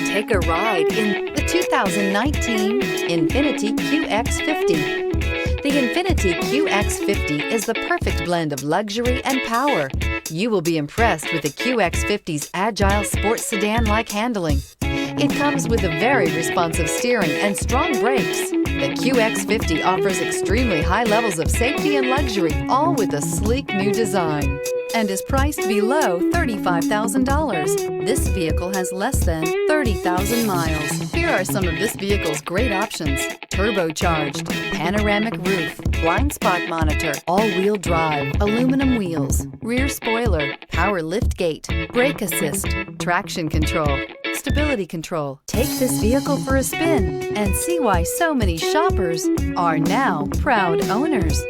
Take a ride in the 2019 INFINITI QX50. The INFINITI QX50 is the perfect blend of luxury and power. You will be impressed with the QX50's agile sports sedan-like handling. It comes with a very responsive steering and strong brakes. The QX50 offers extremely high levels of safety and luxury, all with a sleek new design, and is priced below $35,000. This vehicle has less than 30,000 miles. Here are some of this vehicle's great options: turbocharged, panoramic roof, blind spot monitor, all-wheel drive, aluminum wheels, rear spoiler, power liftgate, brake assist, traction control, stability control. Take this vehicle for a spin and see why so many shoppers are now proud owners.